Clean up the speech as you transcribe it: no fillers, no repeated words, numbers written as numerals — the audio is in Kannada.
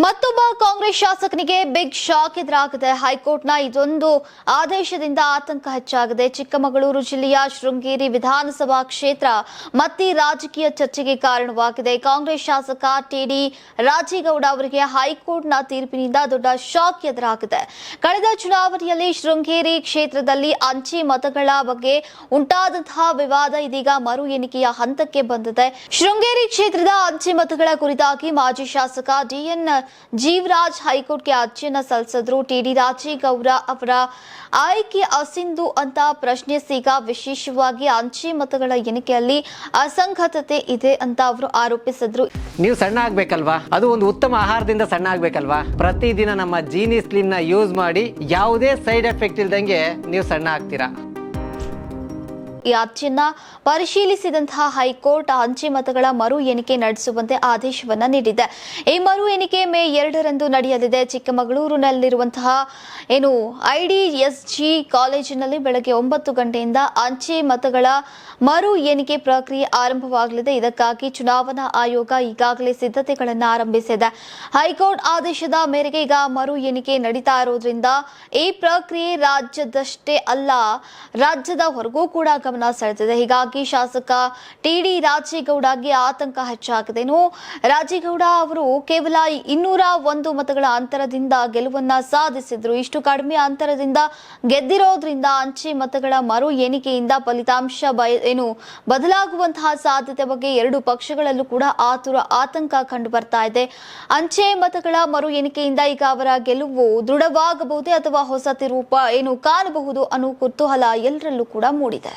ಮತ್ತೊಬ್ಬ ಕಾಂಗ್ರೆಸ್ ಶಾಸಕನಿಗೆ ಬಿಗ್ ಶಾಕ್ ಎದುರಾಗಿದೆ. ಹೈಕೋರ್ಟ್ನ ಇದೊಂದು ಆದೇಶದಿಂದ ಆತಂಕ ಹೆಚ್ಚಾಗಿದೆ. ಚಿಕ್ಕಮಗಳೂರು ಜಿಲ್ಲೆಯ ಶೃಂಗೇರಿ ವಿಧಾನಸಭಾ ಕ್ಷೇತ್ರ ಮತ್ತೆ ರಾಜಕೀಯ ಚರ್ಚೆಗೆ ಕಾರಣವಾಗಿದೆ. ಕಾಂಗ್ರೆಸ್ ಶಾಸಕ ಟಿಡಿ ರಾಜೇಗೌಡ ಅವರಿಗೆ ಹೈಕೋರ್ಟ್ನ ತೀರ್ಪಿನಿಂದ ದೊಡ್ಡ ಶಾಕ್ ಎದುರಾಗಿದೆ. ಕಳೆದ ಚುನಾವಣೆಯಲ್ಲಿ ಶೃಂಗೇರಿ ಕ್ಷೇತ್ರದಲ್ಲಿ ಅಂಚೆ ಮತಗಳ ಬಗ್ಗೆ ಉಂಟಾದಂತಹ ವಿವಾದ ಇದೀಗ ಮರು ಎಣಿಕೆಯ ಹಂತಕ್ಕೆ ಬಂದಿದೆ. ಶೃಂಗೇರಿ ಕ್ಷೇತ್ರದ ಅಂಚೆ ಮತಗಳ ಕುರಿತಾಗಿ ಮಾಜಿ ಶಾಸಕ ಡಿಎನ್ ಜೀವರಾಜ್ ಹೈಕೋರ್ಟ್ಗೆ ಅರ್ಜಿಯನ್ನ ಸಲ್ಲಿಸಿದ್ರು. ಟಿಡಿ ರಾಜೇಗೌಡ ಅವರ ಆಯ್ಕೆ ಅಸಿಂಧು ಅಂತ ಪ್ರಶ್ನಿಸೀಗ ವಿಶೇಷವಾಗಿ ಅಂಚೆ ಮತಗಳ ಎಣಿಕೆಯಲ್ಲಿ ಅಸಂಗತತೆ ಇದೆ ಅಂತ ಅವರು ಆರೋಪಿಸಿದ್ರು. ನೀವು ಸಣ್ಣ ಆಗ್ಬೇಕಲ್ವಾ, ಅದು ಒಂದು ಉತ್ತಮ ಆಹಾರದಿಂದ ಸಣ್ಣ ಆಗ್ಬೇಕಲ್ವಾ. ಪ್ರತಿದಿನ ನಮ್ಮ ಜೀನಿ ಸ್ಲಿಮ್ ನ ಯೂಸ್ ಮಾಡಿ ಯಾವುದೇ ಸೈಡ್ ಎಫೆಕ್ಟ್ ಇಲ್ದಂಗೆ ನೀವು ಸಣ್ಣ ಆಗ್ತೀರಾ. ಈ ಅರ್ಜಿಯನ್ನ ಪರಿಶೀಲಿಸಿದಂತಹ ಹೈಕೋರ್ಟ್ ಅಂಚೆ ಮತಗಳ ಮರು ಎಣಿಕೆ ನಡೆಸುವಂತೆ ಆದೇಶವನ್ನ ನೀಡಿದೆ. ಈ ಮರು ಎಣಿಕೆ ಮೇ 2ರಂದು ನಡೆಯಲಿದೆ. ಚಿಕ್ಕಮಗಳೂರಿನಲ್ಲಿರುವಂತಹ IDSG ಕಾಲೇಜಿನಲ್ಲಿ ಬೆಳಗ್ಗೆ 9 ಗಂಟೆಯಿಂದ ಅಂಚೆ ಮತಗಳ ಮರು ಎಣಿಕೆ ಪ್ರಕ್ರಿಯೆ ಆರಂಭವಾಗಲಿದೆ. ಇದಕ್ಕಾಗಿ ಚುನಾವಣಾ ಆಯೋಗ ಈಗಾಗಲೇ ಸಿದ್ಧತೆಗಳನ್ನು ಆರಂಭಿಸಿದೆ. ಹೈಕೋರ್ಟ್ ಆದೇಶದ ಮೇರೆಗೆ ಈಗ ಮರು ಎಣಿಕೆ ನಡೀತಾ ಇರೋದ್ರಿಂದ ಈ ಪ್ರಕ್ರಿಯೆ ರಾಜ್ಯದಷ್ಟೇ ಅಲ್ಲ, ರಾಜ್ಯದ ಹೊರಗೂ ಕೂಡ ಗಮನ ಸೆಳೆದಿದೆ. ಹೀಗಾಗಿ ಶಾಸಕ ಟಿಡಿ ರಾಜೇಗೌಡಗೆ ಆತಂಕ ಹೆಚ್ಚಾಗಿದೆ. ರಾಜೇಗೌಡ ಅವರು ಕೇವಲ 201 ಮತಗಳ ಅಂತರದಿಂದ ಗೆಲುವನ್ನ ಸಾಧಿಸಿದ್ರು. ಇಷ್ಟು ಕಡಿಮೆ ಅಂತರದಿಂದ ಗೆದ್ದಿರೋದ್ರಿಂದ ಅಂಚೆ ಮತಗಳ ಮರು ಎಣಿಕೆಯಿಂದ ಫಲಿತಾಂಶ ಬದಲಾಗುವಂತಹ ಸಾಧ್ಯತೆ ಬಗ್ಗೆ ಎರಡು ಪಕ್ಷಗಳಲ್ಲೂ ಕೂಡ ಆತಂಕ ಕಂಡು ಬರ್ತಾ ಇದೆ. ಅಂಚೆ ಮತಗಳ ಮರು ಎಣಿಕೆಯಿಂದ ಈಗ ಅವರ ಗೆಲುವು ದೃಢವಾಗಬಹುದೇ ಅಥವಾ ಹೊಸ ತಿರುವು ಕಾಣಬಹುದು ಅನ್ನೋ ಕುತೂಹಲ ಎಲ್ಲರಲ್ಲೂ ಕೂಡ ಮೂಡಿದೆ.